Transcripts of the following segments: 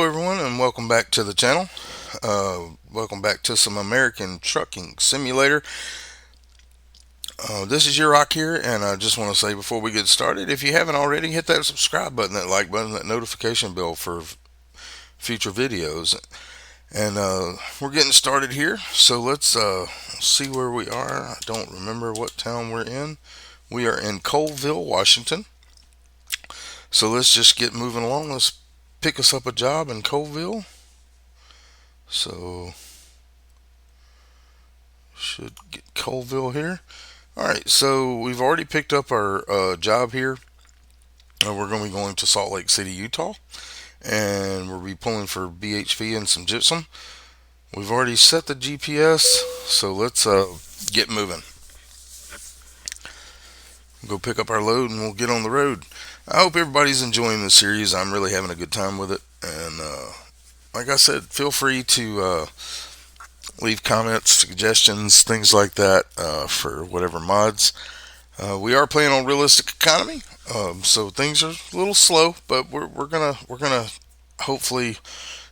everyone, and welcome back to the channel. Welcome back to some American Trucking Simulator. This is Yurok here, and I just want to say before we get started, if you haven't already, hit that subscribe button, that like button, that notification bell for future videos. And we're getting started here, so let's see where we are. I don't remember what town we're in. We are in Colville, Washington. So let's just get moving along. Let's pick us up a job in Colville. So should get Colville here. All right, so we've already picked up our job here. We're going to be going to Salt Lake City, Utah, and we'll be pulling for BHV and some gypsum. We've already set the GPS, so let's get moving. Go pick up our load and we'll get on the road. I hope everybody's enjoying the series. I'm really having a good time with it, and like I said, feel free to leave comments, suggestions, things like that for whatever mods. We are playing on realistic economy, so things are a little slow, but we're gonna hopefully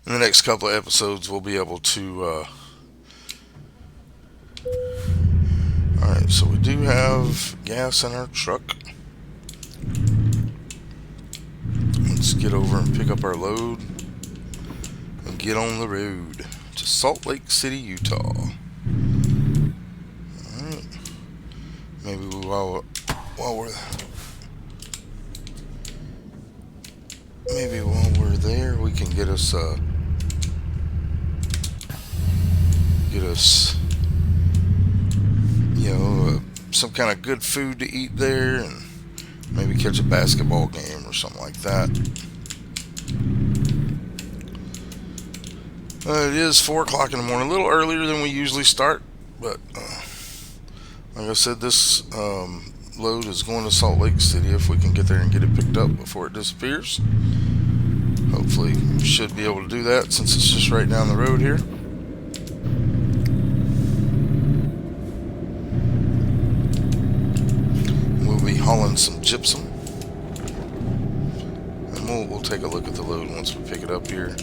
in the next couple of episodes we'll be able to. All right, so we do have gas in our truck. Let's get over and pick up our load and get on the road to Salt Lake City, Utah. Alright. Maybe while we're there, we can get us some kind of good food to eat there, and maybe catch a basketball game or something like that. It is 4 o'clock in the morning, a little earlier than we usually start, but like I said, this load is going to Salt Lake City. If we can get there and get it picked up before it disappears, hopefully we should be able to do that since it's just right down the road here. We'll be hauling some gypsum, and we'll take a look at the load once we pick it up here.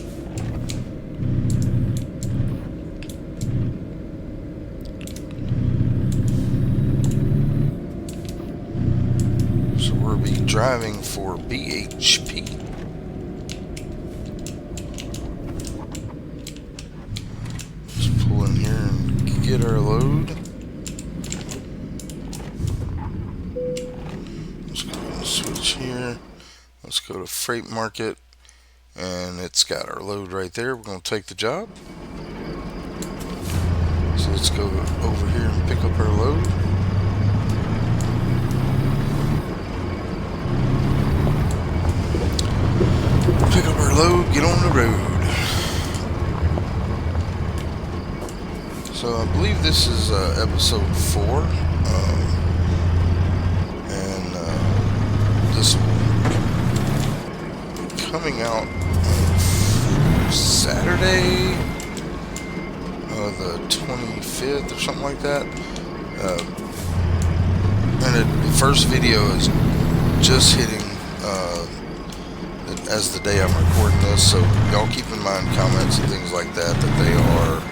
We'll be driving for BHP. Let's pull in here and get our load. Let's go ahead and switch here. Let's go to Freight Market, and it's got our load right there. We're going to take the job. So let's go over here and pick up our load. Pick up our load, get on the road. So I believe this is episode 4, and this will be coming out on Saturday, the 25th or something like that. And the first video is just hitting as the day I'm recording this, so y'all keep in mind comments and things like that they are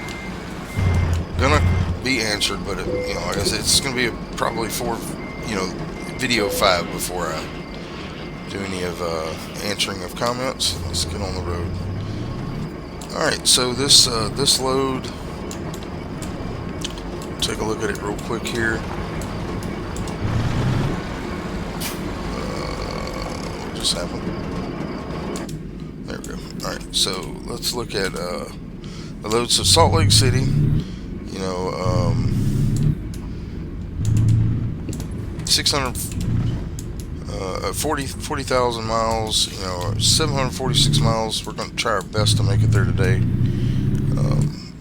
gonna be answered, but like I said, it's gonna be probably video 5 before I do any of answering of comments. Let's get on the road. All right, so this load, take a look at it real quick here. What just happened? There we go. Alright, so let's look at the loads of Salt Lake City. 40,000 miles, 746 miles. We're going to try our best to make it there today.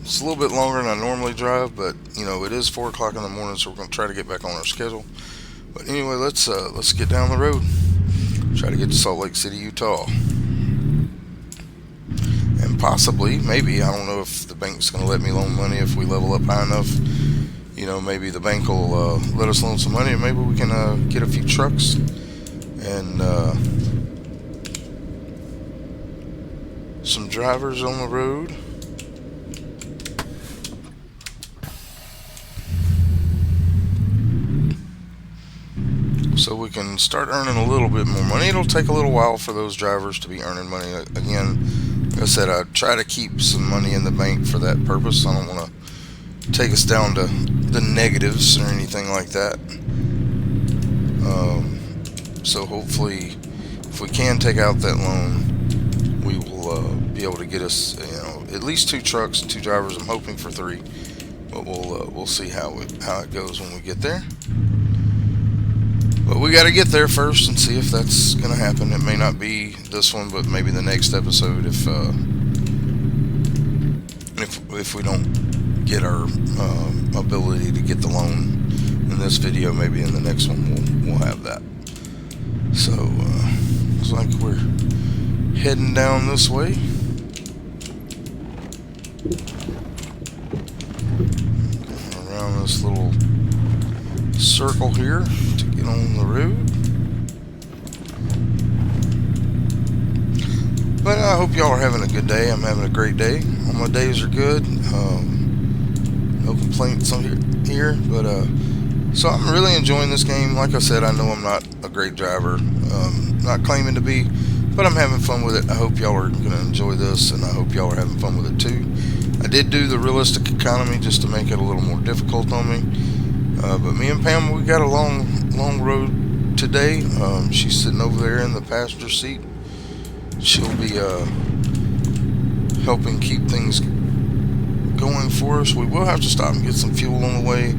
It's a little bit longer than I normally drive, but it is 4 o'clock in the morning, so we're going to try to get back on our schedule. But anyway, let's get down the road. Try to get to Salt Lake City, Utah. And possibly, maybe, I don't know if the bank's going to let me loan money if we level up high enough. Maybe the bank will let us loan some money, and maybe we can get a few trucks and some drivers on the road. So we can start earning a little bit more money. It'll take a little while for those drivers to be earning money. Again, like I said, I try to keep some money in the bank for that purpose. I don't want to take us down to the negatives or anything like that. So hopefully, if we can take out that loan, we will be able to get us, at least 2 trucks and 2 drivers. I'm hoping for 3, but we'll see how it goes when we get there. But we got to get there first and see if that's going to happen. It may not be this one, but maybe the next episode if we don't get our ability to get the loan in this video, maybe in the next one we'll have that. So looks like we're heading down this way. Around this little circle here to get on the road. But I hope y'all are having a good day. I'm having a great day. All my days are good. No complaints on here. But so I'm really enjoying this game. Like I said, I know I'm not a great driver. Not claiming to be, but I'm having fun with it. I hope y'all are going to enjoy this, and I hope y'all are having fun with it too. I did do the realistic economy just to make it a little more difficult on me. But me and Pam, we got a long road today. She's sitting over there in the passenger seat. She'll be helping keep things going for us. We will have to stop and get some fuel on the way.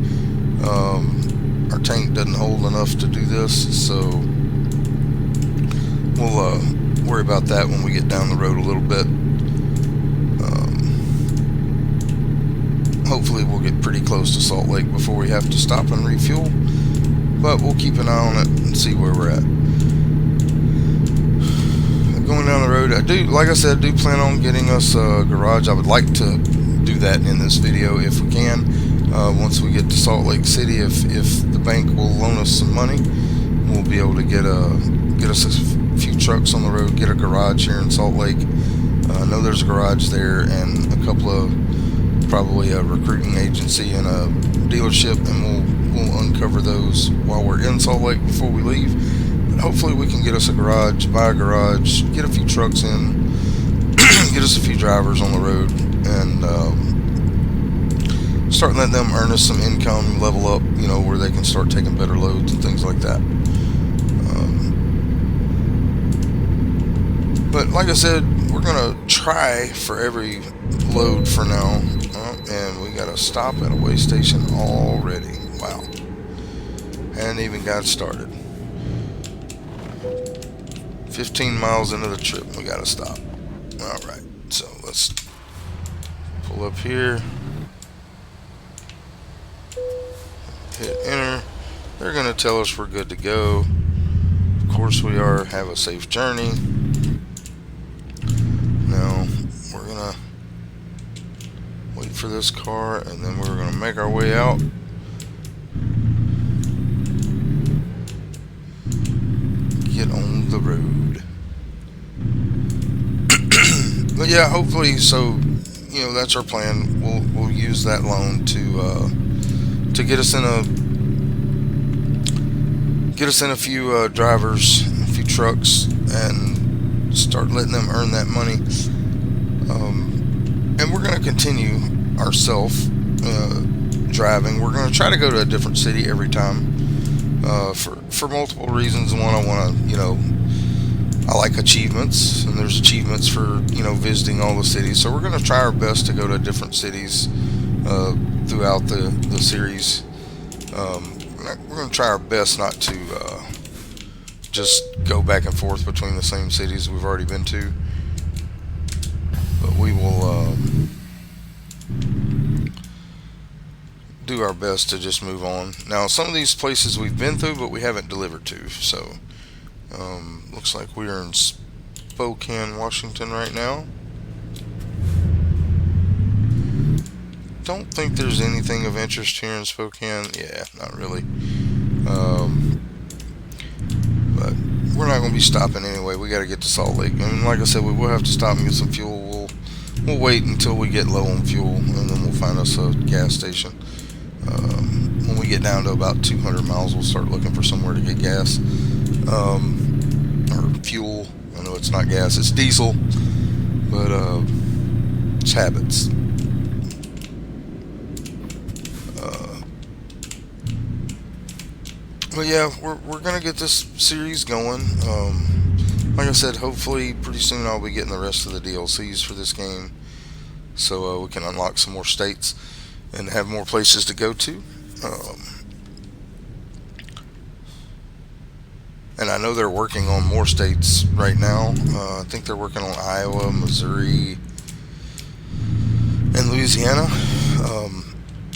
Our tank doesn't hold enough to do this, so we'll worry about that when we get down the road a little bit. Hopefully we'll get pretty close to Salt Lake before we have to stop and refuel, but we'll keep an eye on it and see where we're at. Going down the road, like I said, I do plan on getting us a garage. I would like to do that in this video if we can. Once we get to Salt Lake City, if the bank will loan us some money, we'll be able to get us a few trucks on the road, get a garage here in Salt Lake. I know there's a garage there and a couple of, probably a recruiting agency and a dealership, and we'll uncover those while we're in Salt Lake before we leave. But hopefully we can get us a garage, buy a garage, get a few trucks in, get us a few drivers on the road, and start letting them earn us some income, level up, where they can start taking better loads and things like that. But like I said, we're gonna try for every load for now. And we got a stop at a way station already. Wow. Hadn't even got started. 15 miles into the trip, we got to stop. Alright, so let's pull up here. Hit enter. They're going to tell us we're good to go. Of course we are. Have a safe journey. Now, we're going to wait for this car, and then we're going to make our way out. Get on the road. But yeah, hopefully, so that's our plan. We'll use that loan to get us in a few drivers, a few trucks, and start letting them earn that money. And we're going to continue ourselves driving. We're going to try to go to a different city every time for multiple reasons. One, I want to, I like achievements, and there's achievements for, visiting all the cities. So we're going to try our best to go to different cities throughout the series. We're going to try our best not to just go back and forth between the same cities we've already been to. But we will do our best to just move on. Now, some of these places we've been through, but we haven't delivered to. So, looks like we are in Spokane, Washington right now. Don't think there's anything of interest here in Spokane. Yeah, not really. But we're not going to be stopping anyway. We got to get to Salt Lake. And like I said, we will have to stop and get some fuel. we'll wait until we get low on fuel, and then we'll find us a gas station. When we get down to about 200 miles, we'll start looking for somewhere to get gas, or fuel. I know it's not gas, it's diesel, but it's habits. But yeah, we're gonna get this series going. Like I said, hopefully pretty soon I'll be getting the rest of the DLCs for this game, so we can unlock some more states and have more places to go to. And I know they're working on more states right now. I think they're working on Iowa, Missouri, and Louisiana.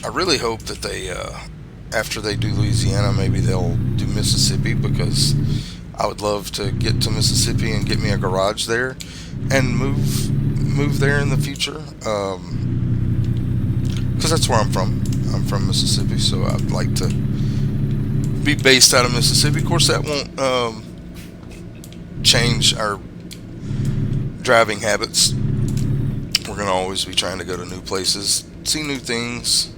I really hope that they, after they do Louisiana, maybe they'll do Mississippi, because I would love to get to Mississippi and get me a garage there and move there in the future. Because that's where I'm from. I'm from Mississippi, so I'd like to be based out of Mississippi. Of course, that won't change our driving habits. We're going to always be trying to go to new places, see new things.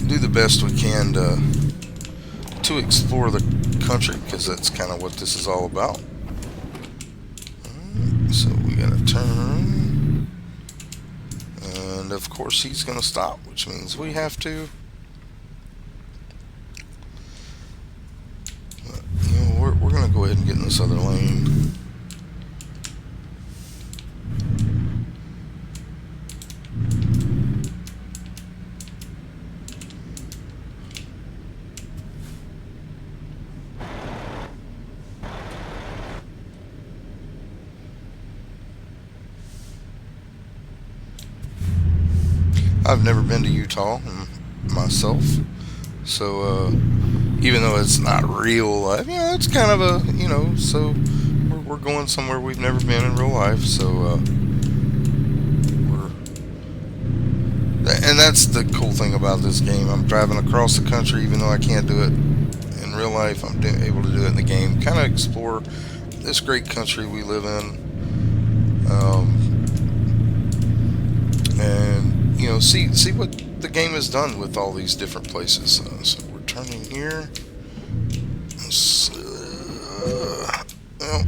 Do the best we can to explore the country, because that's kind of what this is all about. So we got to turn, and of course he's going to stop, which means we have to. But, we're going to go ahead and get in this other lane. I've never been to Utah myself, so even though it's not real life, it's kind of a, so we're going somewhere we've never been in real life, so and that's the cool thing about this game. I'm driving across the country, even though I can't do it in real life. I'm able to do it in the game, kind of explore this great country we live in, and see what the game has done with all these different places. So we're turning here. Well,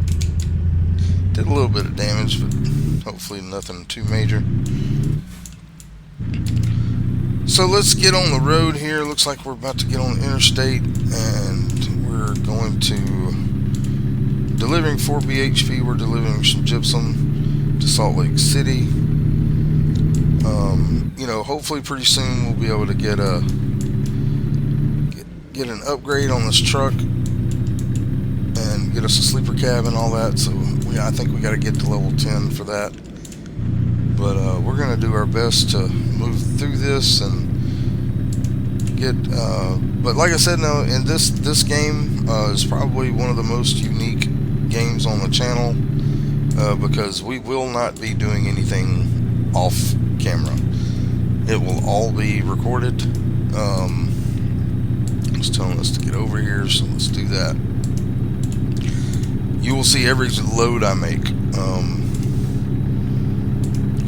did a little bit of damage, but hopefully nothing too major. So let's get on the road here. Looks like we're about to get on the interstate, and we're going to delivering 4 BHP. We're delivering some gypsum to Salt Lake City. Hopefully pretty soon we'll be able to get an upgrade on this truck and get us a sleeper cab and all that. So I think we got to get to level 10 for that. But we're going to do our best to move through this and get. But like I said, no, in this game is probably one of the most unique games on the channel, because we will not be doing anything off camera. It will all be recorded. It's telling us to get over here, so let's do that. You will see every load I make.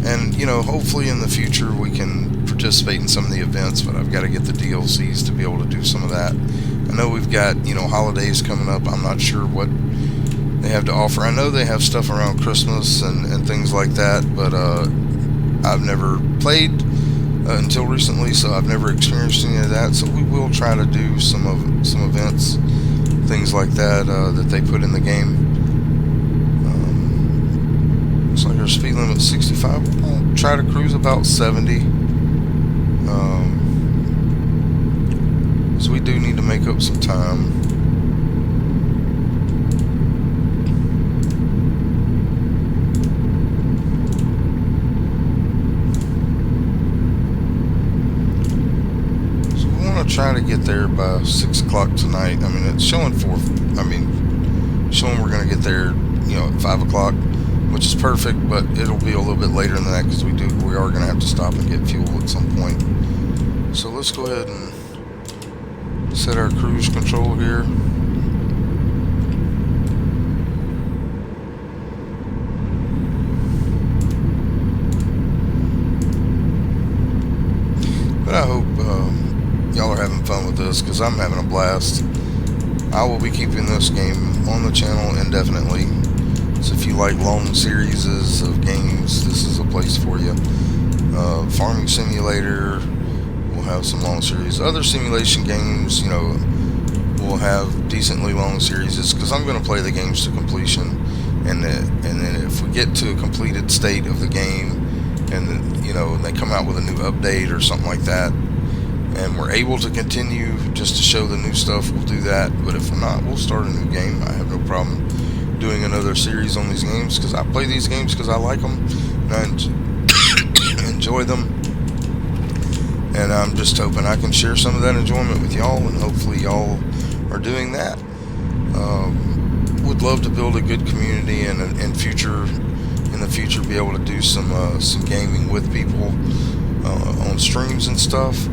And hopefully in the future we can participate in some of the events, but I've got to get the DLCs to be able to do some of that. I know we've got, holidays coming up. I'm not sure what they have to offer. I know they have stuff around Christmas and things like that, but I've never played until recently, so I've never experienced any of that. So we will try to do some events, things like that that they put in the game. Looks like our speed limit is 65. I'll try to cruise about 70. So we do need to make up some time. Try to get there by 6 o'clock tonight. I mean, it's showing showing we're going to get there, at 5 o'clock, which is perfect, but it'll be a little bit later than that, because we are going to have to stop and get fuel at some point. So let's go ahead and set our cruise control here. this because I'm having a blast. I will be keeping this game on the channel indefinitely. So if you like long series of games, this is a place for you. Farming Simulator will have some long series. Other simulation games, you know, will have decently long series because I'm going to play the games to completion. And then if we get to a completed state of the game, and then, you know, they come out with a new update or something like that, and we're able to continue just to show the new stuff, we'll do that. But if we're not, we'll start a new game. I have no problem doing another series on these games because I play these games because I like them and I enjoy them. And I'm just hoping I can share some of that enjoyment with y'all, and hopefully y'all are doing that. Would love to build a good community and in the future be able to do some gaming with people on streams and stuff.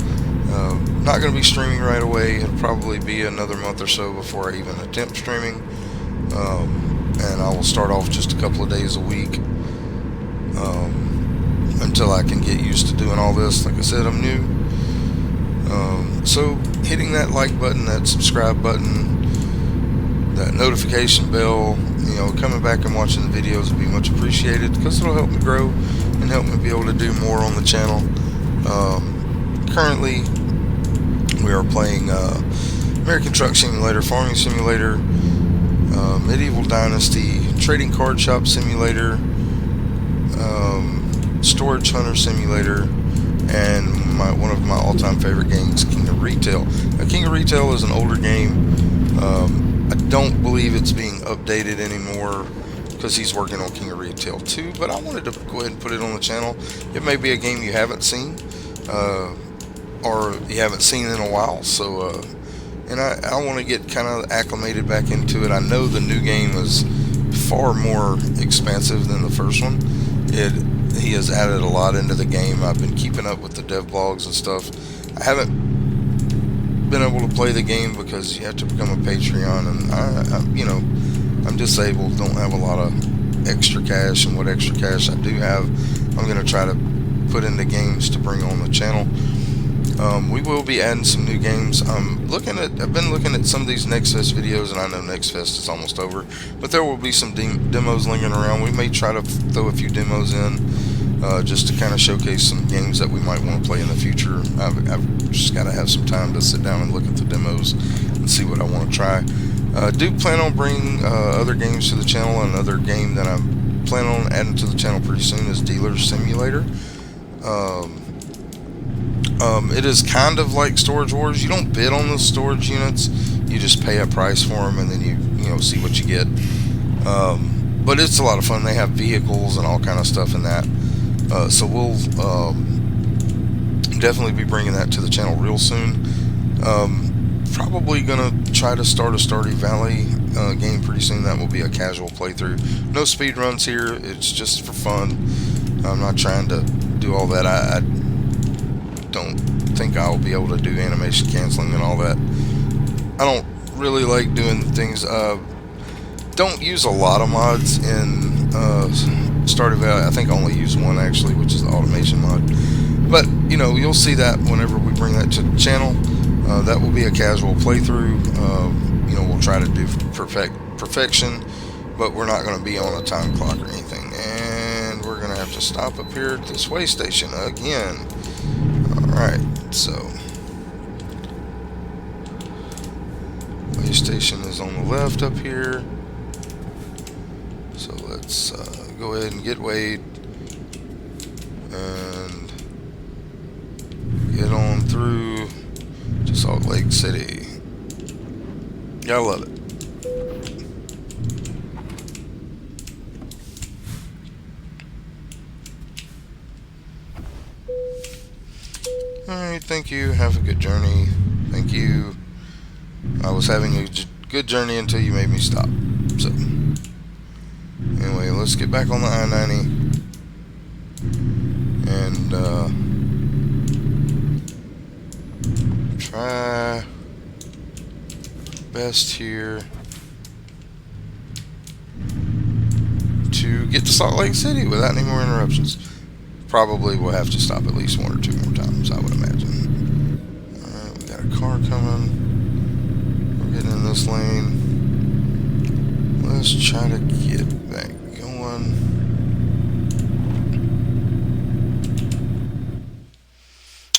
Not going to be streaming right away. It'll probably be another month or so before I even attempt streaming. And I will start off just a couple of days a week until I can get used to doing all this. Like I said, I'm new. So hitting that like button, that subscribe button, that notification bell, you know, coming back and watching the videos will be much appreciated because it'll help me grow and help me be able to do more on the channel. Currently, we are playing American Truck Simulator, Farming Simulator, Medieval Dynasty, Trading Card Shop Simulator, Storage Hunter Simulator, and one of my all-time favorite games, King of Retail. Now, King of Retail is an older game. I don't believe it's being updated anymore because he's working on King of Retail 2, but I wanted to go ahead and put it on the channel. It may be a game you haven't seen, or you haven't seen in a while, so and I want to get kind of acclimated back into it. I know the new game is far more expansive than the first one. He has added a lot into the game. I've been keeping up with the dev blogs and stuff. I haven't been able to play the game because you have to become a Patreon, and you know, I'm disabled, don't have a lot of extra cash, and what extra cash I do have, I'm going to try to put into games to bring on the channel. We will be adding some new games. I've been looking at some of these Next Fest videos, and I know Next Fest is almost over, but there will be some demos lingering around. We may try to throw a few demos in just to kind of showcase some games that we might want to play in the future. I've just got to have some time to sit down and look at the demos and see what I want to try. Do plan on bringing other games to the channel. Another game that I'm planning on adding to the channel pretty soon is Dealer Simulator. It is kind of like Storage Wars. You don't bid on the storage units, you just pay a price for them, and then you know, see what you get. But it's a lot of fun. They have vehicles and all kind of stuff in that. So we'll definitely be bringing that to the channel real soon. Probably gonna try to start a Stardew Valley game pretty soon. That will be a casual playthrough. No speed runs here. It's just for fun. I'm not trying to do all that. I don't think I'll be able to do animation canceling and all that. I don't really like doing things. Don't use a lot of mods in Stardew Valley. I think I only use one actually, which is the automation mod. But you know, you'll see that whenever we bring that to the channel. That will be a casual playthrough. You know, we'll try to do perfection, but we're not going to be on a time clock or anything. And we're going to have to stop up here at this way station again. Alright, so way station is on the left up here. So let's go ahead and get weighed and get on through to Salt Lake City. Gotta love it. Alright, thank you. Have a good journey. Thank you. I was having a good journey until you made me stop. So, anyway, let's get back on the I-90. And, try best here to get to Salt Lake City without any more interruptions. Probably will have to stop at least one or two more times, I would imagine. Alright, we got a car coming. We're getting in this lane. Let's try to get back going.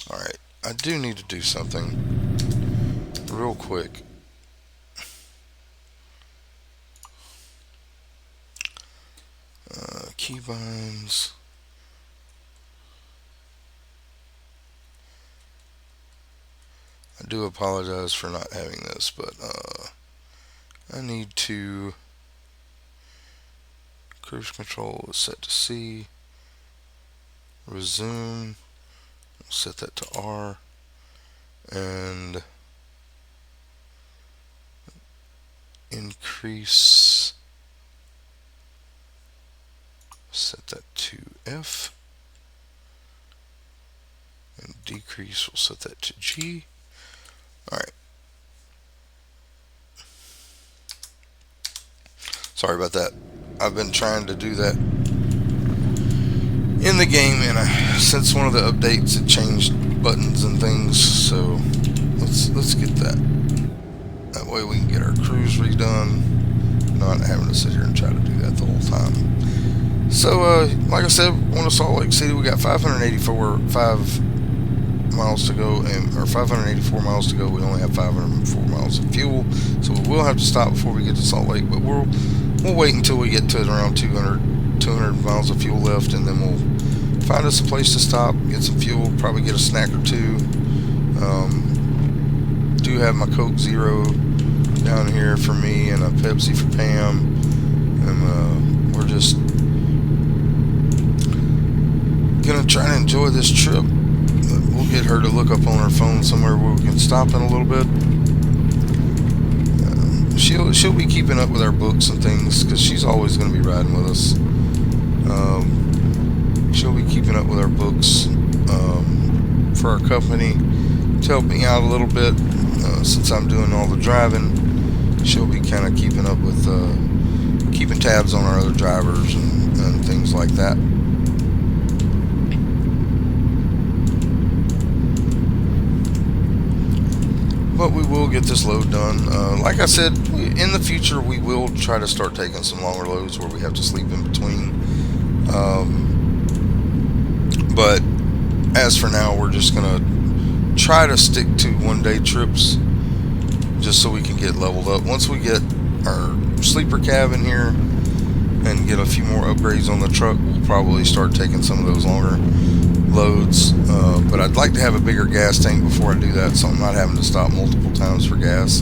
Alright, I do need to do something real quick. Keybinds. I do apologize for not having this, but I need to cruise control is set to C. Resume, we'll set that to R, and increase, set that to F, and decrease, we'll set that to G. Alright. Sorry about that. I've been trying to do that in the game, and since one of the updates it changed buttons and things, so let's get that. That way we can get our cruise redone, not having to sit here and try to do that the whole time. So like I said, we're going to Salt Lake City. We got 584 miles to go, or 584 miles to go. We only have 504 miles of fuel, so we will have to stop before we get to Salt Lake, but we'll wait until we get to around 200 miles of fuel left, and then we'll find us a place to stop, get some fuel, probably get a snack or two. Do have my Coke Zero down here for me and a Pepsi for Pam, and we're just gonna try to enjoy this trip. We'll get her to look up on her phone somewhere where we can stop in a little bit. She'll be keeping up with our books and things, because she's always going to be riding with us. She'll be keeping up with our books for our company to help me out a little bit, since I'm doing all the driving. She'll be kind of keeping up with keeping tabs on our other drivers and things like that. But we will get this load done. Like I said, in the future we will try to start taking some longer loads where we have to sleep in between. But as for now, we're just going to try to stick to one-day trips just so we can get leveled up. Once we get our sleeper cabin here and get a few more upgrades on the truck, we'll probably start taking some of those longer loads, but I'd like to have a bigger gas tank before I do that, so I'm not having to stop multiple times for gas.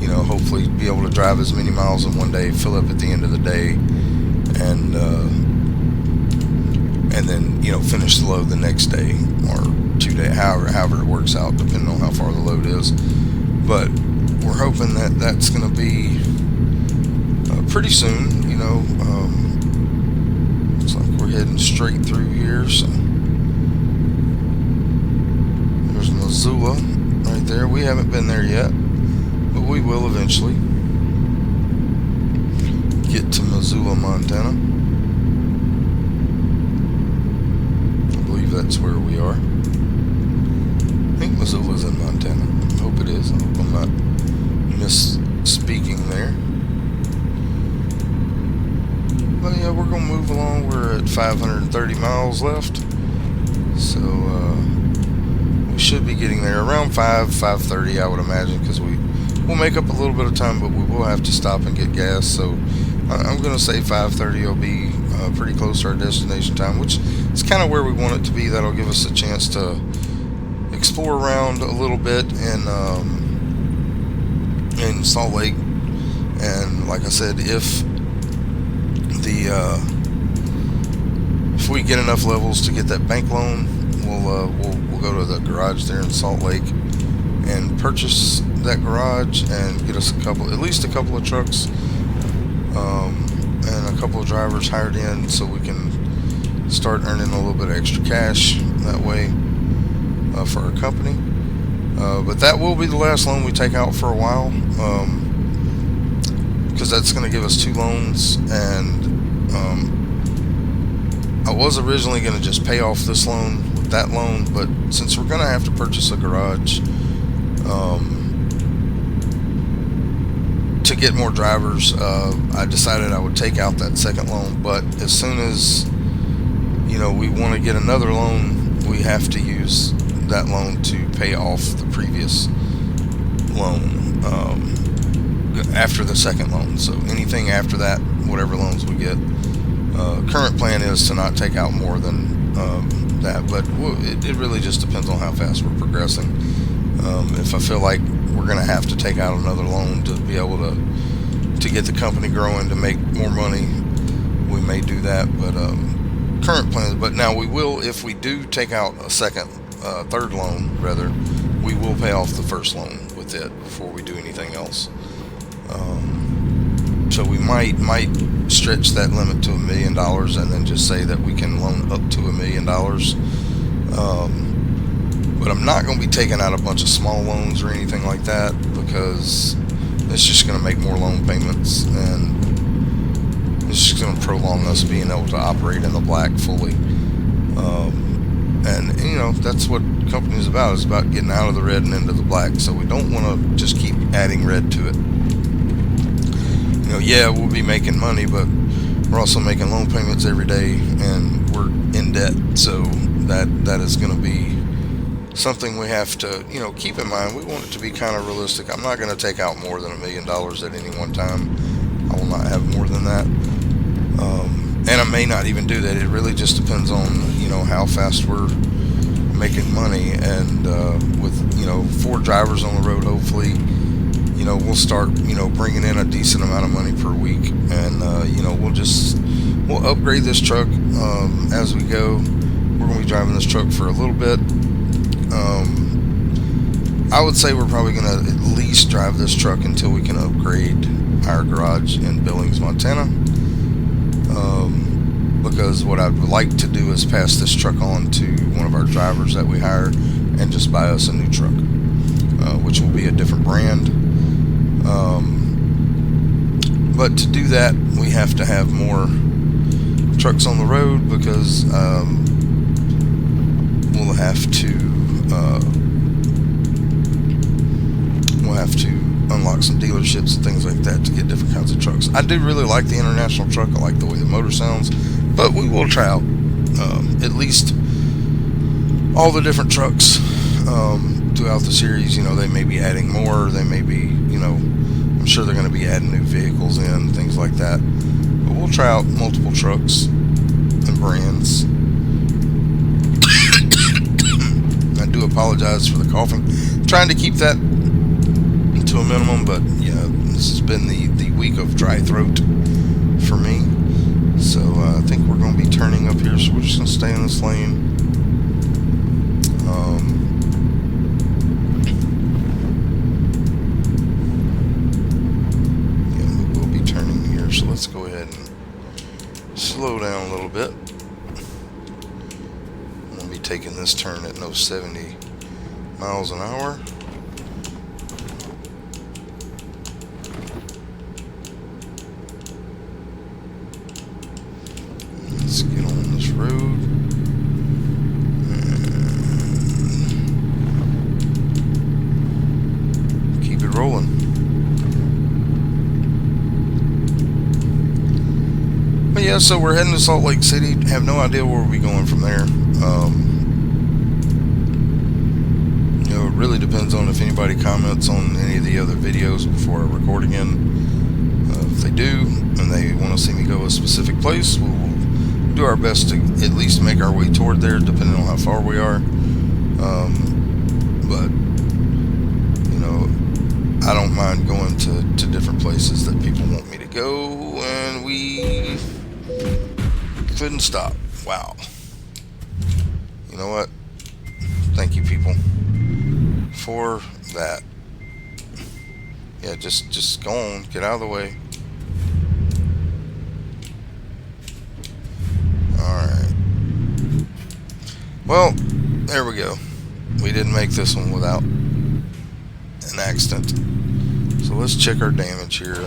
You know, hopefully be able to drive as many miles in one day, fill up at the end of the day, and then, you know, finish the load the next day or 2 days, however it works out, depending on how far the load is. But we're hoping that that's going to be pretty soon. You know, looks like we're heading straight through here, so there's Missoula right there. We haven't been there yet, but we will eventually get to Missoula, Montana. I believe that's where we are. I think Missoula's in Montana. I hope it is. I hope I'm not misspeaking there. But yeah, we're going to move along. We're at 530 miles left, so we should be getting there around 5:30, I would imagine, because we'll make up a little bit of time, but we will have to stop and get gas. So I'm going to say 5:30 will be pretty close to our destination time, which is kind of where we want it to be. That'll give us a chance to explore around a little bit in Salt Lake. And like I said, if we get enough levels to get that bank loan, we'll go to the garage there in Salt Lake and purchase that garage and get us at least a couple of trucks and a couple of drivers hired in, so we can start earning a little bit of extra cash that way for our company. But that will be the last loan we take out for a while, because that's going to give us 2 loans, and I was originally going to just pay off this loan with that loan, but since we're going to have to purchase a garage, to get more drivers, I decided I would take out that second loan. But as soon as we want to get another loan, we have to use that loan to pay off the previous loan after the second loan. So anything after that, whatever loans we get, current plan is to not take out more than that. But it really just depends on how fast we're progressing. If I feel like we're going to have to take out another loan to be able to get the company growing, to make more money, we may do that. But current plans. But now we will, if we do take out a third loan rather, we will pay off the first loan with it before we do anything else. So we might stretch that limit to $1 million, and then just say that we can loan up to $1 million. But I'm not going to be taking out a bunch of small loans or anything like that, because it's just going to make more loan payments, and it's just going to prolong us being able to operate in the black fully. And that's what company is about. It's about getting out of the red and into the black. So we don't want to just keep adding red to it. Yeah, we'll be making money, but we're also making loan payments every day, and we're in debt. So that is going to be something we have to keep in mind. We want it to be kind of realistic. I'm not going to take out more than $1 million at any one time. I will not have more than that. And I may not even do that. It really just depends on how fast we're making money, and with 4 drivers on the road, hopefully we'll start bringing in a decent amount of money per week, and we'll upgrade this truck as we go. We're going to be driving this truck for a little bit. I would say we're probably going to at least drive this truck until we can upgrade our garage in Billings, Montana. Because what I'd like to do is pass this truck on to one of our drivers that we hire and just buy us a new truck, which will be a different brand. But to do that, we have to have more trucks on the road, because we'll have to unlock some dealerships and things like that to get different kinds of trucks. I do really like the International truck. I like the way the motor sounds, but we will try out at least all the different trucks throughout the series. They may be adding more. They may be, I'm sure they're going to be adding new vehicles in, things like that. But we'll try out multiple trucks and brands. I do apologize for the coughing. I'm trying to keep that to a minimum, but yeah, this has been the week of dry throat for me. So I think we're going to be turning up here, so we're just going to stay in this lane. Yeah, we will be turning here, so let's go ahead and slow down a little bit. I'm going to be taking this turn at no 70 miles an hour. Let's get on this road and keep it rolling. But yeah, so we're heading to Salt Lake City. Have no idea where we'll be going from there. It really depends on if anybody comments on any of the other videos before I record again. If they do and they want to see me go a specific place, we'll do our best to at least make our way toward there, depending on how far we are. But I don't mind going to different places that people want me to go, and we couldn't stop. Wow. You know what? Thank you, people, for that. Yeah, just go on, get out of the way. Alright. Well, there we go. We didn't make this one without an accident. So let's check our damage here.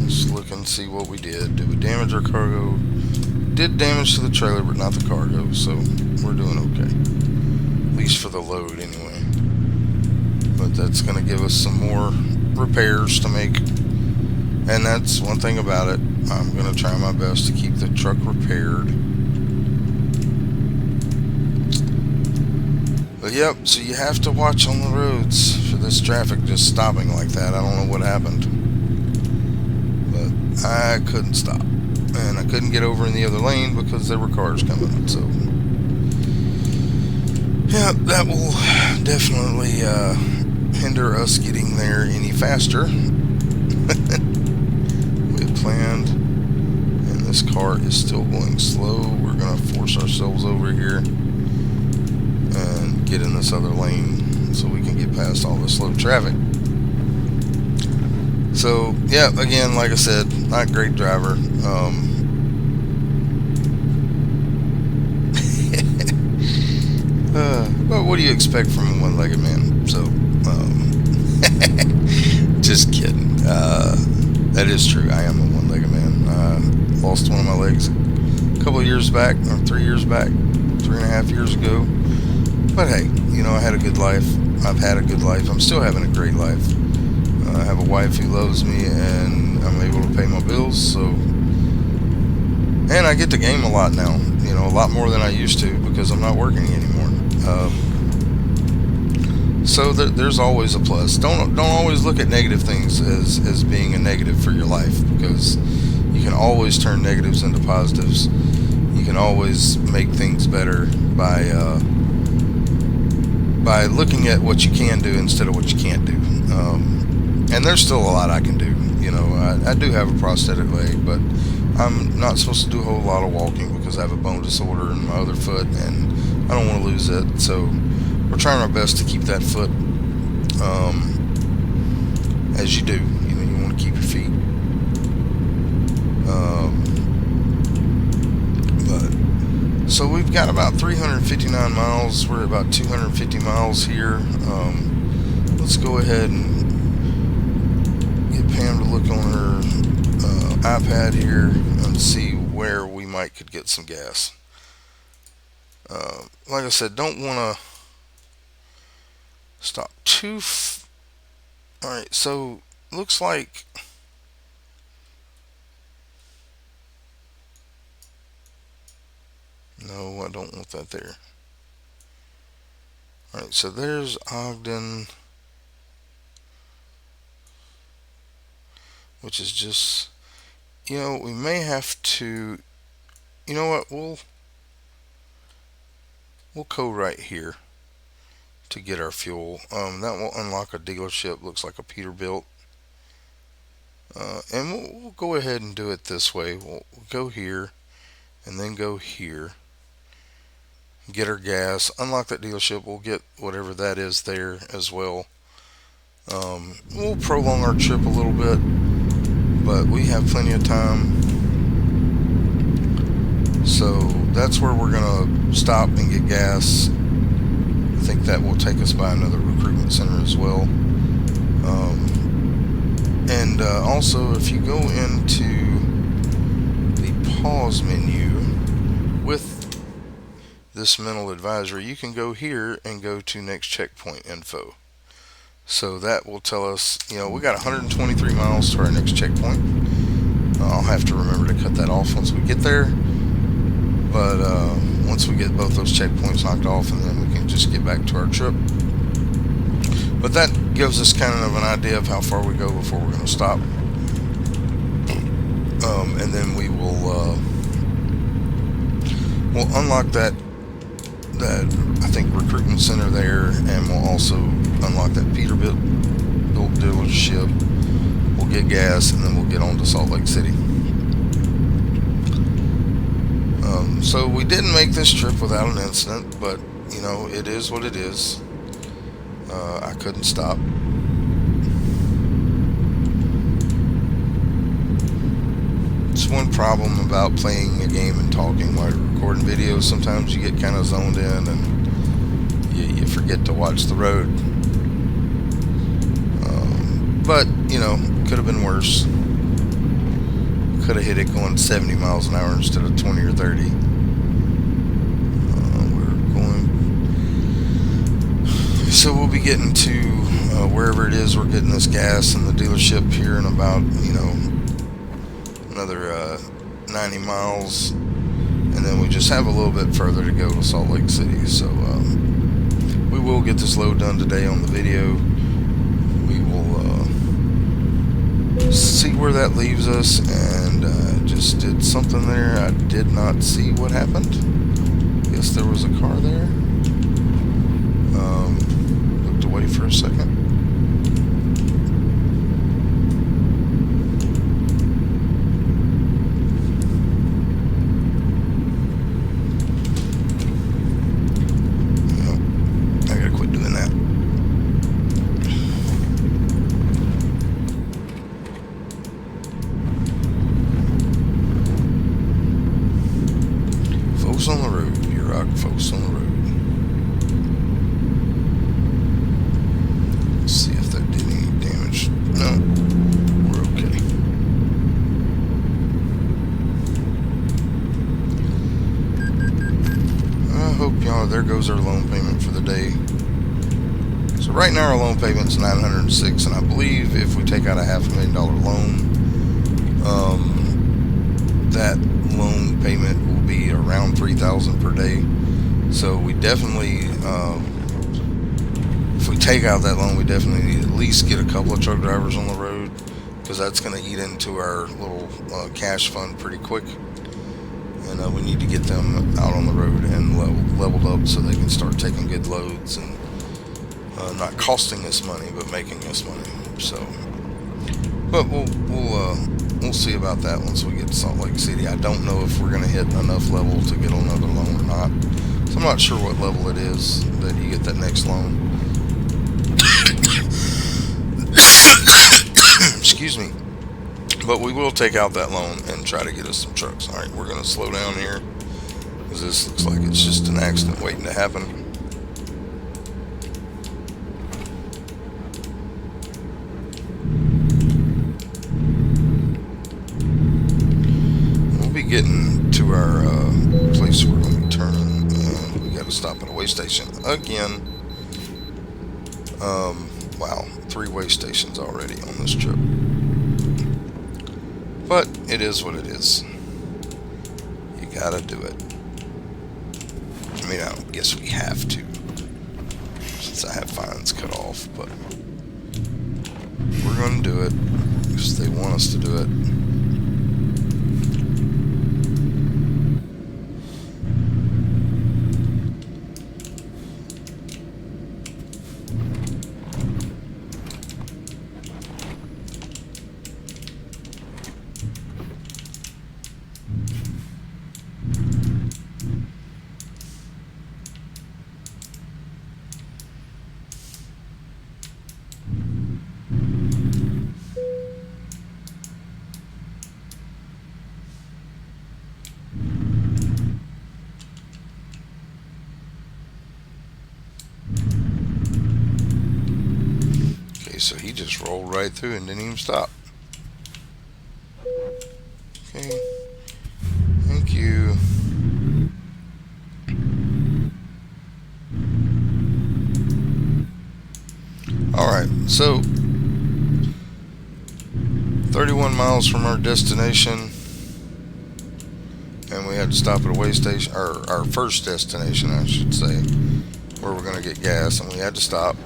Let's look and see what we did. Did we damage our cargo? did damage to the trailer, but not the cargo, so we're doing okay. At least for the load, anyway. But that's going to give us some more repairs to make. And that's one thing about it. I'm going to try my best to keep the truck repaired. But yep, so you have to watch on the roads for this traffic just stopping like that. I don't know what happened. But I couldn't stop. And I couldn't get over in the other lane because there were cars coming. So, yeah, that will definitely hinder us getting there any faster. We had planned. And this car is still going slow. We're going to force ourselves over here and get in this other lane so we can get past all this slow traffic. So, yeah, again, like I said, not a great driver. But what do you expect from a one-legged man? So, just kidding. That is true. I am a one-legged man. Lost one of my legs a couple of years back, or 3 years back, 3.5 years ago. But hey, you know, I had a good life. I've had a good life. I'm still having a great life. I have a wife who loves me, and I'm able to pay my bills. So, and I get to game a lot now. You know, a lot more than I used to because I'm not working anymore. So there's always a plus. Don't always look at negative things as being a negative for your life, because you can always turn negatives into positives. You can always make things better by looking at what you can do instead of what you can't do. And there's still a lot I can do. You know, I do have a prosthetic leg, but I'm not supposed to do a whole lot of walking because I have a bone disorder in my other foot, and I don't want to lose it. So we're trying our best to keep that foot as you do. You know, you want to keep your feet. But so we've got about 359 miles. We're about 250 miles here. Let's go ahead and get Pam to look on her iPad here and see where we could get some gas. Like I said, don't want to stop too. Alright, so looks like no, I don't want that there. Alright, so there's Ogden, which is just, you know, we may have to, you know what, we'll go right here to get our fuel. That will unlock a dealership, looks like a Peterbilt. And we'll go ahead and do it this way. We'll go here and then go here, get our gas, unlock that dealership. We'll get whatever that is there as well. We'll prolong our trip a little bit, but we have plenty of time. So that's where we're gonna stop and get gas. I think that will take us by another recruitment center as well. And also, if you go into the pause menu with this mental advisory, you can go here and go to next checkpoint info. So that will tell us, you know, we got 123 miles to our next checkpoint. I'll have to remember to cut that off once we get there. But once we get both those checkpoints knocked off, and then we can just get back to our trip. But that gives us kind of an idea of how far we go before we're going to stop. And then we will we'll unlock that I think recruitment center there, and we'll also unlock that Peterbilt dealership. We'll get gas, and then we'll get on to Salt Lake City. So we didn't make this trip without an incident, but you know, it is what it is. I couldn't stop. It's one problem about playing a game and talking while you're recording videos. Sometimes you get kind of zoned in and you forget to watch the road. But you know, could have been worse. could have hit it going 70 miles an hour instead of 20 or 30. So we'll be getting to wherever it is we're getting this gas in the dealership here in about, another 90 miles. And then we just have a little bit further to go to Salt Lake City. So we will get this load done today on the video. We will see where that leaves us. And just did something there. I did not see what happened. Guess there was a car there. Looked away for a second. I gotta quit doing that. Folks on the road, you rock, folks on the road. See if that did any damage. No, we're okay. I hope y'all, there goes our loan payment for the day. So right now our loan payment's $906, and I believe if we take out a $500,000 loan, that loan payment will be around $3,000 per day. So we definitely, if we take out that loan, we definitely need to at least get a couple of truck drivers on the road, because that's going to eat into our little cash fund pretty quick. And we need to get them out on the road and leveled up so they can start taking good loads and not costing us money, but making us money. So, but we'll see about that once we get to Salt Lake City. I don't know if we're going to hit enough level to get another loan or not. So I'm not sure what level it is that you get that next loan. Excuse me. But we will take out that loan and try to get us some trucks. Alright, we're going to slow down here, because this looks like it's just an accident waiting to happen. We'll be getting to our place we're going to be turning, and we got to stop at a way station again. Wow, 3 way stations already on this trip. But it is what it is. You gotta do it. I mean, I guess we have to, since I have fines cut off, but we're gonna do it because they want us to do it. So he just rolled right through and didn't even stop. Okay. Thank you. Alright, so 31 miles from our destination, and we had to stop at a way station, or our first destination I should say, where we're going to get gas, and we had to stop.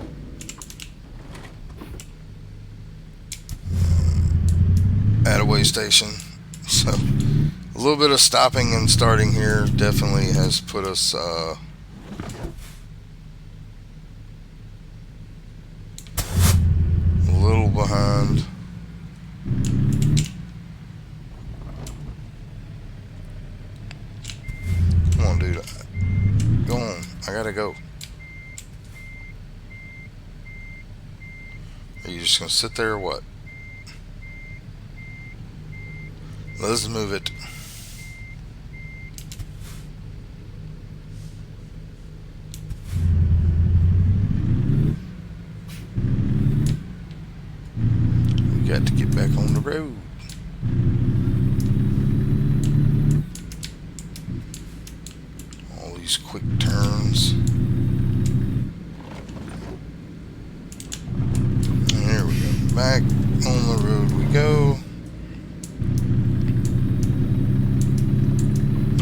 At a way station. So a little bit of stopping and starting here definitely has put us a little behind. Come on, dude, go on, I gotta go. Are you just gonna sit there or what? Let's move it. We got to get back on the road. these quick turns. And here we go. Back on the road we go.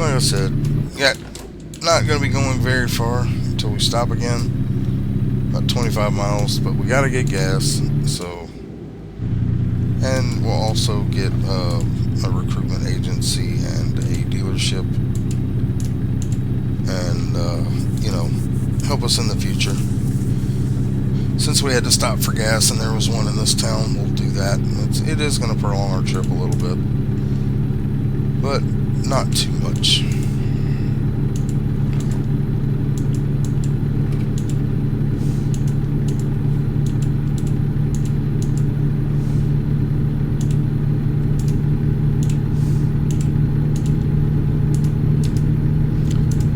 Like I said, yeah, not going to be going very far until we stop again. About 25 miles, but we got to get gas. So, and we'll also get a recruitment agency and a dealership, and help us in the future. Since we had to stop for gas and there was one in this town, we'll do that. It is going to prolong our trip a little bit, but not too much.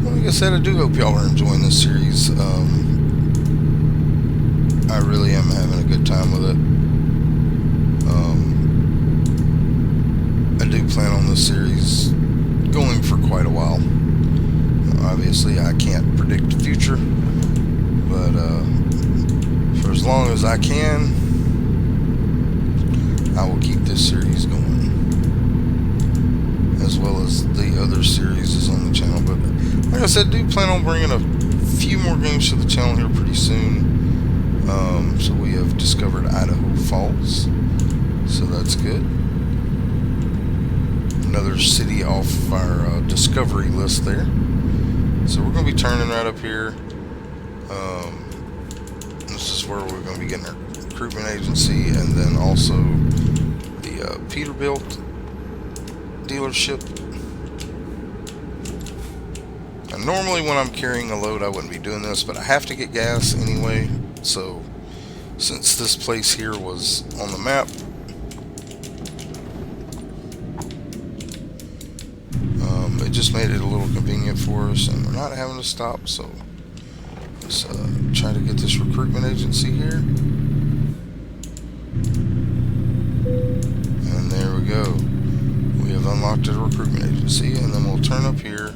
Like I said, I do hope y'all are enjoying this series. I really am having a good time with it. I do plan on this series going for quite a while. Obviously, I can't predict the future, but for as long as I can, I will keep this series going, as well as the other series on the channel. But like I said, do plan on bringing a few more games to the channel here pretty soon. So we have discovered Idaho Falls, so that's good. Another city off our discovery list there. So we're going to be turning right up here. This is where we're going to be getting our recruitment agency, and then also the Peterbilt dealership. And normally when I'm carrying a load I wouldn't be doing this, but I have to get gas anyway. So since this place here was on the map, it just made it a little convenient for us, and we're not having to stop. So let's try to get this recruitment agency here. And there we go. We have unlocked a recruitment agency, and then we'll turn up here.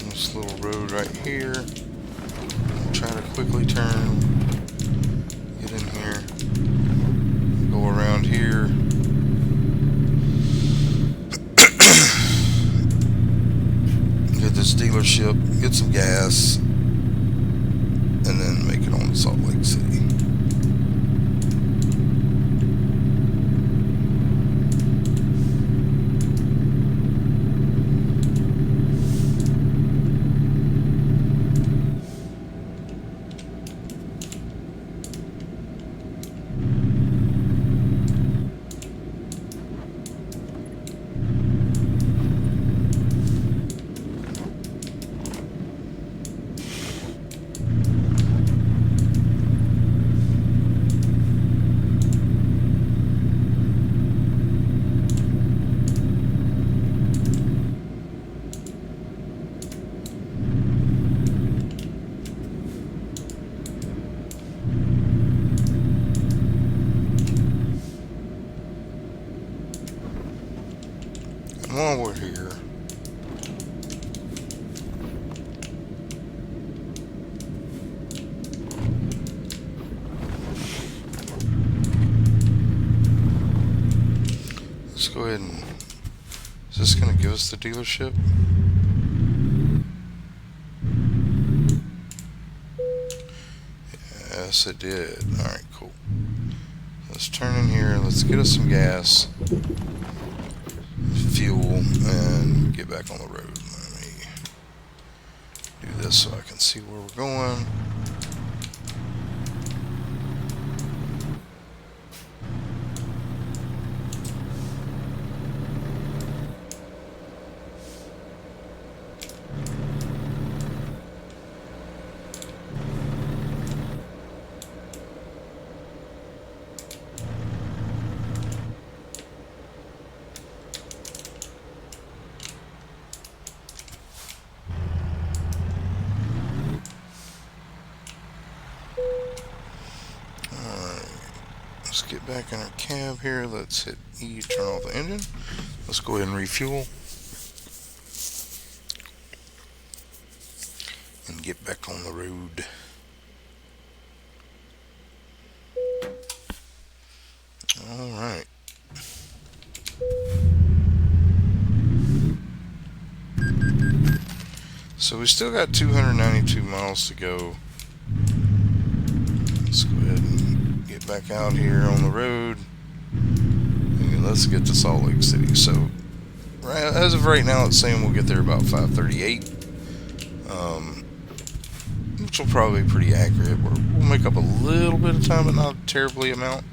This little road right here. We'll try to quickly turn, get in here, go around here. Get this dealership, get some gas, and then make it on to Salt Lake City. While we're here, let's go ahead and, is this going to give us the dealership? Yes, it did. Alright, cool. Let's turn in here, let's get us some gas, fuel, and get back on the road. Let me do this so I can see where we're going. get back in our cab here. Let's hit E, turn off the engine. Let's go ahead and refuel and get back on the road. All right. So we still got 292 miles to go. Let's go ahead and get back out here on the road. And let's get to Salt Lake City. So as of right now, it's saying we'll get there about 5:38, which will probably be pretty accurate. We'll make up a little bit of time, but not a terribly amount.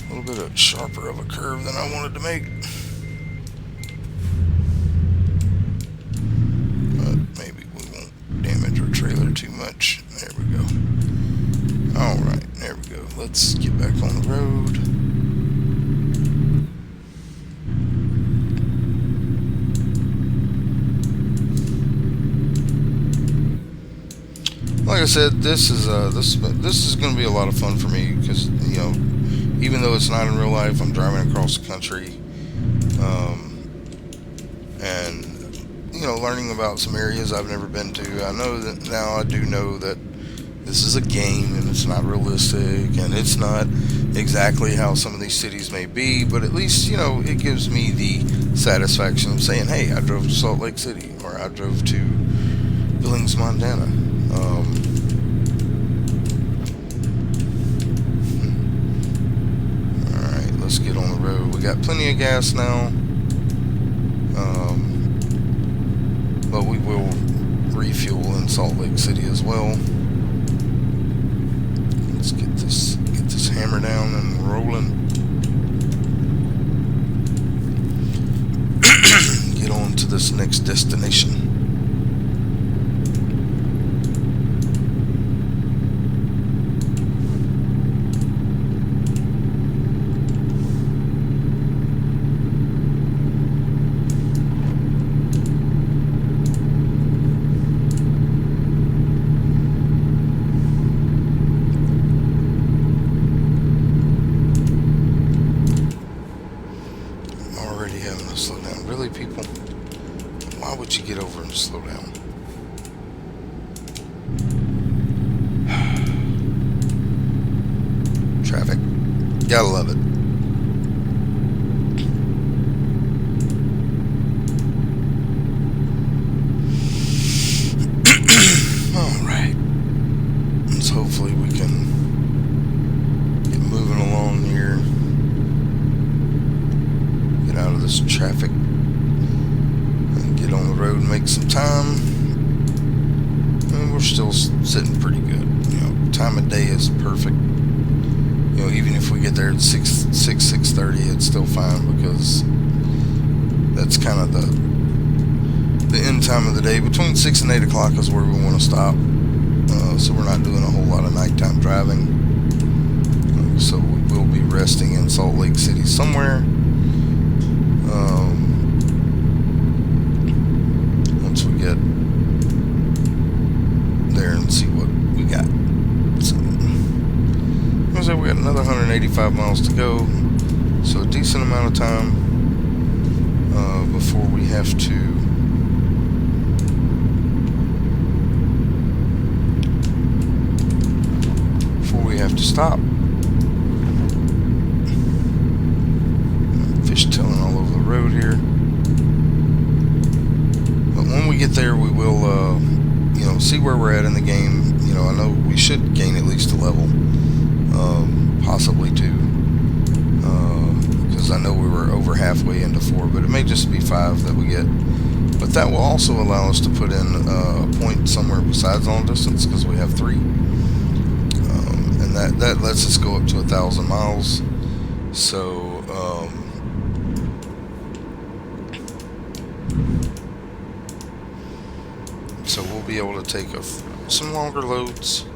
A little bit of sharper of a curve than I wanted to make. Trailer too much. There we go. Alright, there we go. Let's get back on the road. Like I said, this is going to be a lot of fun for me because, you know, even though it's not in real life, I'm driving across the country, and you know, learning about some areas I've never been to. I know that now, I do know that this is a game and it's not realistic and it's not exactly how some of these cities may be, but at least, you know, it gives me the satisfaction of saying, hey, I drove to Salt Lake City, or I drove to Billings, Montana. Alright, let's get on the road. We got plenty of gas now. But we will refuel in Salt Lake City as well. Let's get this hammer down and rolling. Get on to this next destination. Slow down. Really, people? Why would you get over and slow down? Traffic. Gotta love it. Alright. Let's hopefully we can get moving along here. Out of this traffic and get on the road and make some time. And we're still sitting pretty good. You know, time of day is perfect. You know, even if we get there at 6:30, it's still fine, because that's kind of the end time of the day. Between 6 and 8 o'clock is where we want to stop. So we're not doing a whole lot of nighttime driving. So we will be resting in Salt Lake City somewhere. Once we get there and see what we got. So we got another 185 miles to go, so a decent amount of time before we have to stop. Fishtailing all over the road here. But when we get there, we will, you know, see where we're at in the game. You know, I know we should gain at least a level, possibly 2, because I know we were over halfway into 4, but it may just be 5 that we get. But that will also allow us to put in a point somewhere besides long distance, because we have 3, and that lets us go up to 1,000 miles. So we'll be able to take some longer loads.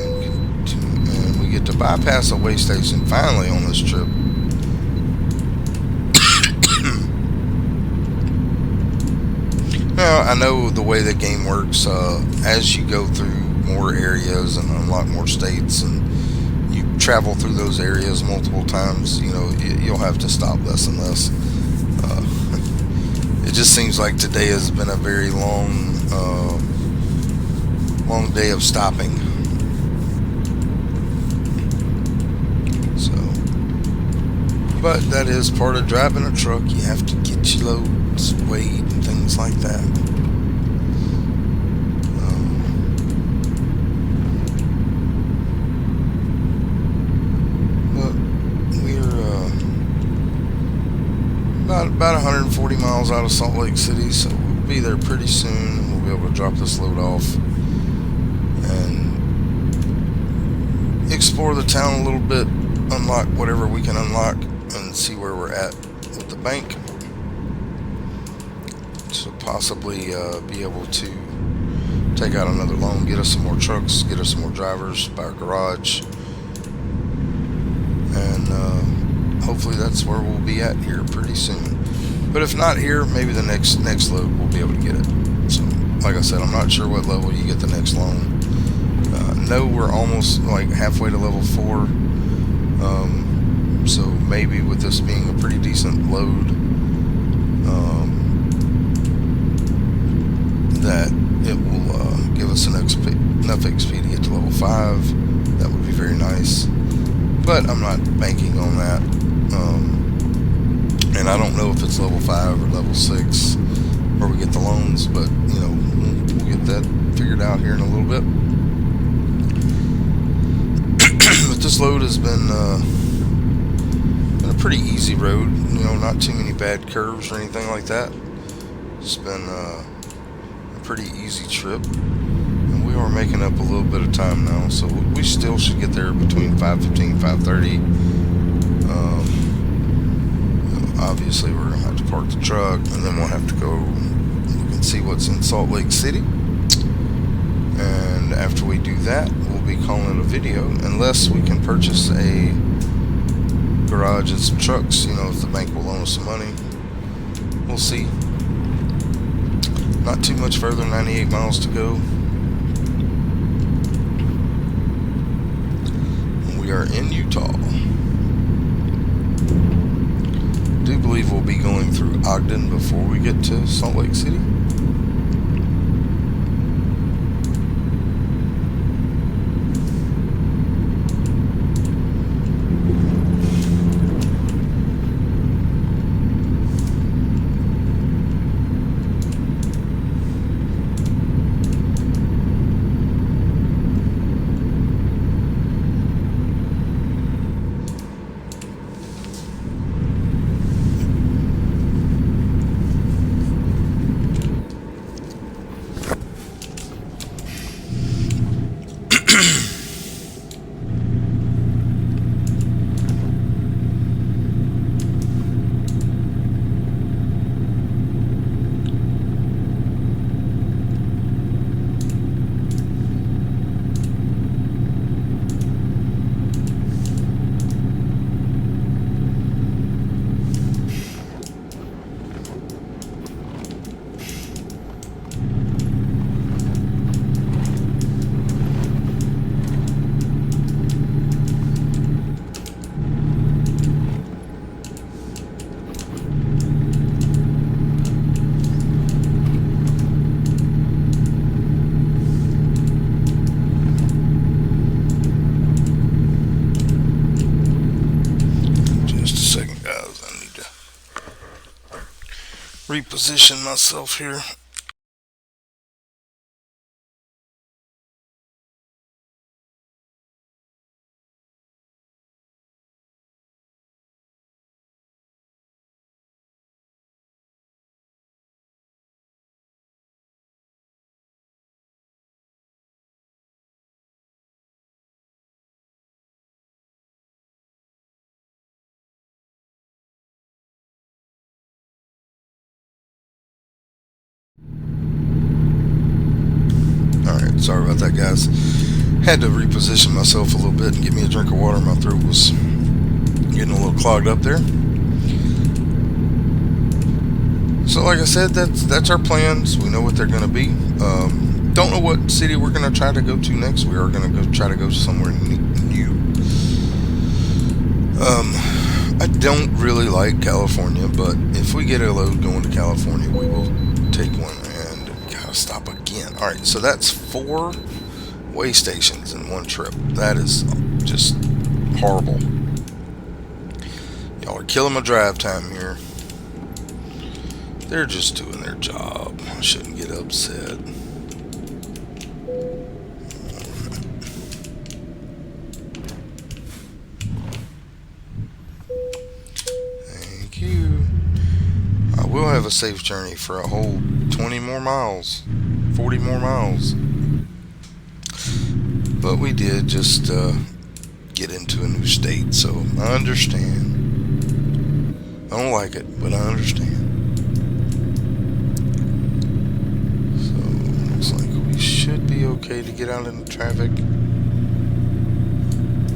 And we get to bypass a way station finally on this trip. Now, I know the way the game works. As you go through more areas and unlock more states, and you travel through those areas multiple times, you'll have to stop less and less. Uh, it just seems like today has been a very long day of stopping. So, but that is part of driving a truck. You have to get your loads weighed and things like that. But we're about 140 miles out of Salt Lake City, so we'll be there pretty soon. We'll be able to drop this load off and explore the town a little bit, unlock whatever we can unlock, and see where we're at with the bank. So possibly be able to take out another loan, get us some more trucks, get us some more drivers, buy a garage, and hopefully that's where we'll be at here pretty soon. But if not here, maybe the next load we'll be able to get it. So, like I said, I'm not sure what level you get the next loan. No, we're almost like halfway to level 4. So maybe with this being a pretty decent load, that it will give us enough XP to get to level 5. That would be very nice. But I'm not banking on that. And I don't know if it's level 5 or level 6 where we get the loans, but we'll get that figured out here in a little bit. But this load has been a pretty easy road, not too many bad curves or anything like that. It's been a pretty easy trip, and we are making up a little bit of time now, so we still should get there between 5:15, 5:30. Obviously we're going to have to park the truck, and then we'll have to go look and see what's in Salt Lake City. And after we do that, we'll be calling it a video, unless we can purchase a garage and some trucks, if the bank will loan us some money. We'll see. Not too much further, 98 miles to go. We are in Utah. I do believe we'll be going through Ogden before we get to Salt Lake City. Reposition myself here. Alright, sorry about that, guys. Had to reposition myself a little bit and get me a drink of water. My throat was getting a little clogged up there. So So, like I said, that's our plans. We know what they're going to be. Don't know what city we're going to try to go to next. We are going to go try to go somewhere new. I don't really like California, but if we get a load going to California, we will take one. And gotta stop again. All right, so that's 4 way stations in one trip. That is just horrible. Y'all are killing my drive time here. They're just doing their job. I shouldn't get upset. Thank you. I will have a safe journey for a whole 20 more miles, 40 more miles. But we did just get into a new state, so I understand. I don't like it, but I understand. So looks like we should be okay to get out into traffic.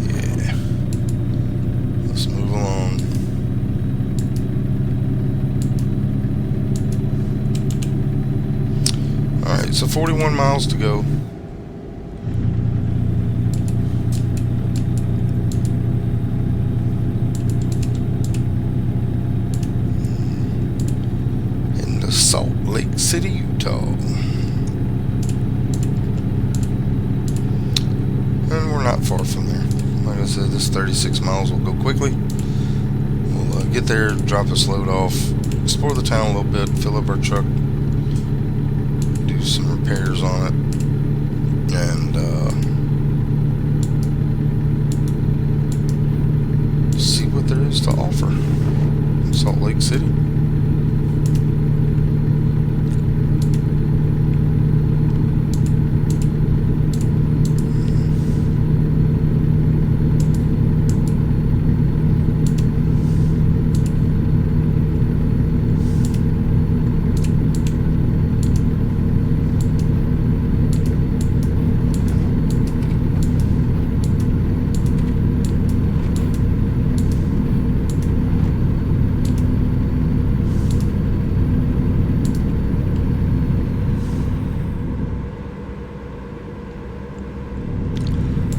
Yeah. Let's move along. Alright, so 41 miles to go. Salt Lake City, Utah. And we're not far from there. Like I said, this 36 miles will go quickly. We'll get there, drop this load off, explore the town a little bit, fill up our truck, do some repairs on it, and see what there is to offer in Salt Lake City.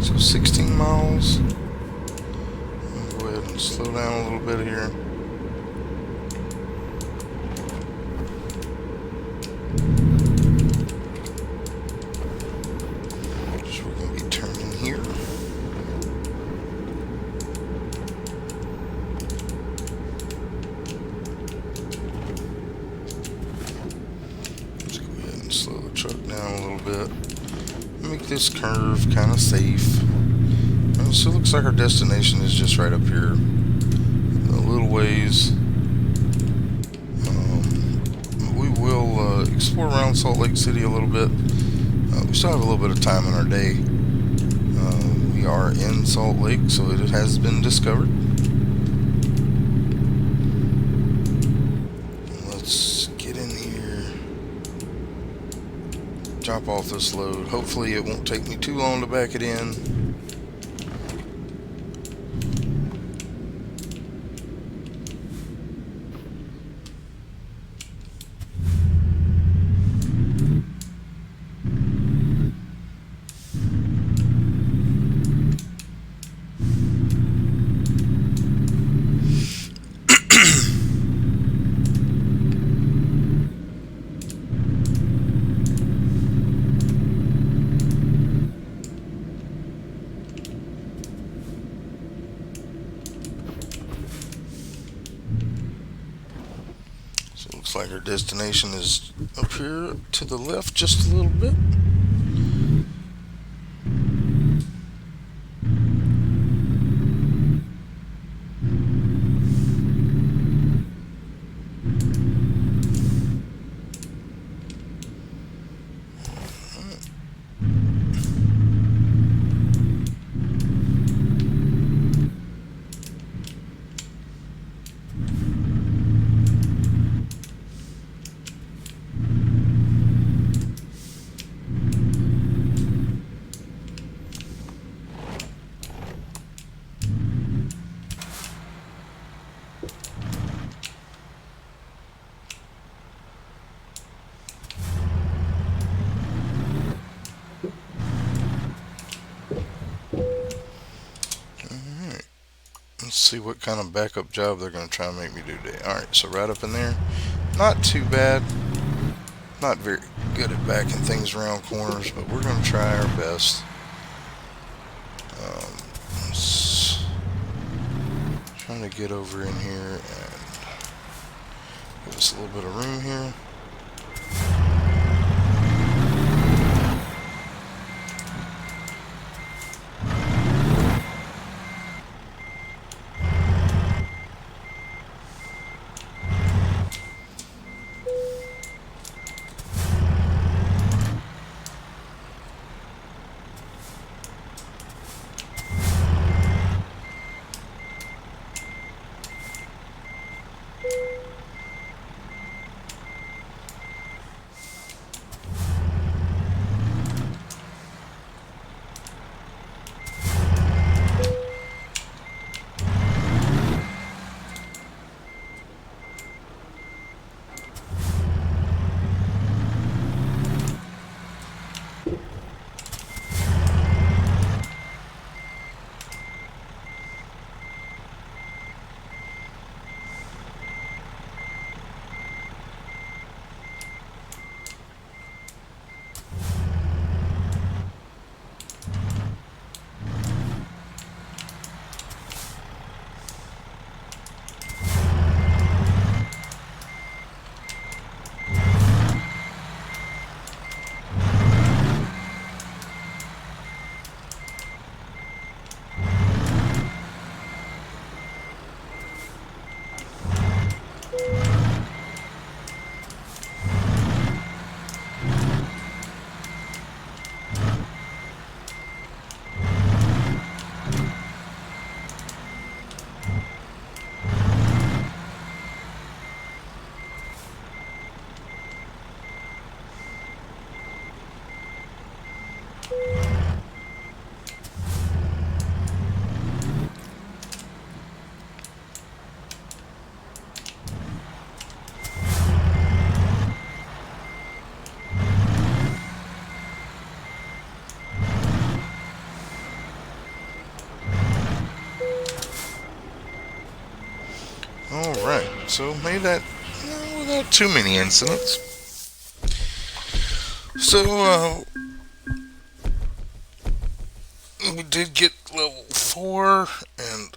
So 16 miles. I'll go ahead and slow down a little bit here. So we're going to be turning here. Let's go ahead and slow the truck down a little bit. Make this curve kind of safe. So it looks like our destination is just right up here, a little ways. We will explore around Salt Lake City a little bit. We still have a little bit of time in our day. We are in Salt Lake, so it has been discovered. Let's get in here, drop off this load. Hopefully it won't take me too long to back it in. Looks like our destination is up here to the left just a little bit. see what kind of backup job they're going to try and make me do today. Alright, so right up in there. Not too bad. Not very good at backing things around corners, but we're going to try our best. Trying to get over in here and give us a little bit of room here. Alright, so made that without too many incidents. So, we did get level 4 and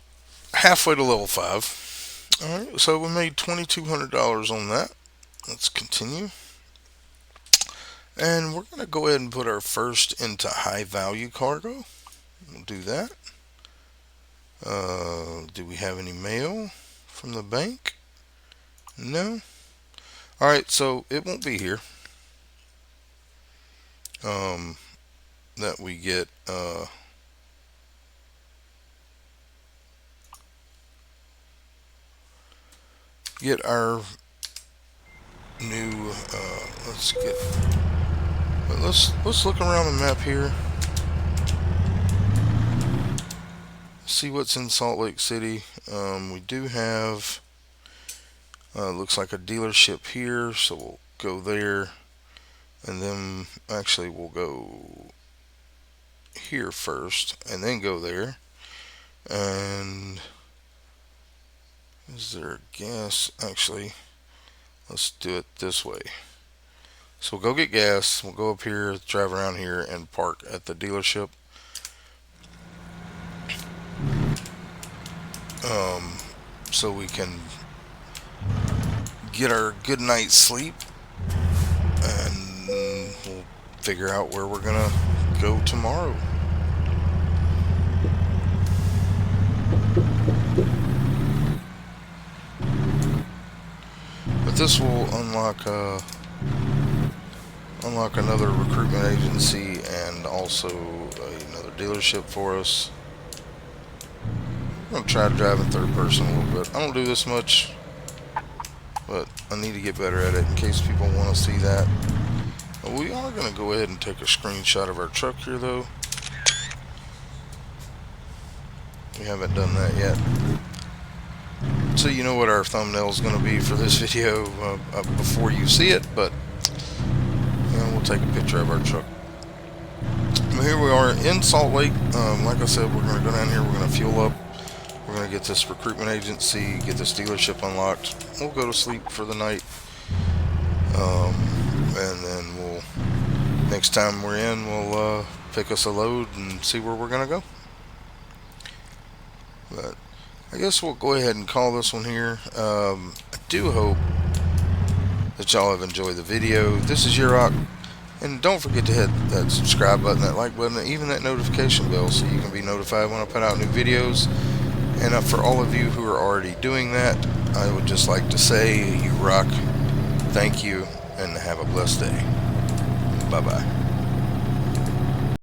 halfway to level 5. Alright, so we made $2,200 on that. Let's continue. And we're going to go ahead and put our first into high value cargo. We'll do that. Do we have any mail from the bank? No. Alright, so it won't be here. That we get our new let's look around the map here. See what's in Salt Lake City. We do have looks like a dealership here, so we'll go there, and then actually we'll go here first and then go there. And is there gas? Actually, let's do it this way. So we'll go get gas, we'll go up here, drive around here, and park at the dealership. So we can get our good night's sleep, and we'll figure out where we're gonna go tomorrow. But this will unlock another recruitment agency and also another dealership for us. I'm going to try to drive in third person a little bit. I don't do this much, but I need to get better at it in case people want to see that. But we are going to go ahead and take a screenshot of our truck here, though. We haven't done that yet. So you know what our thumbnail is going to be for this video before you see it, but we'll take a picture of our truck. Here we are in Salt Lake. Like I said, we're going to go down here, we're going to fuel up, we're going to get this recruitment agency, get this dealership unlocked. We'll go to sleep for the night. And then next time we're in, we'll pick us a load and see where we're going to go. But I guess we'll go ahead and call this one here. I do hope that y'all have enjoyed the video. This is Yurok, and don't forget to hit that subscribe button, that like button, and even that notification bell so you can be notified when I put out new videos. And for all of you who are already doing that, I would just like to say, you rock, thank you, and have a blessed day. Bye-bye.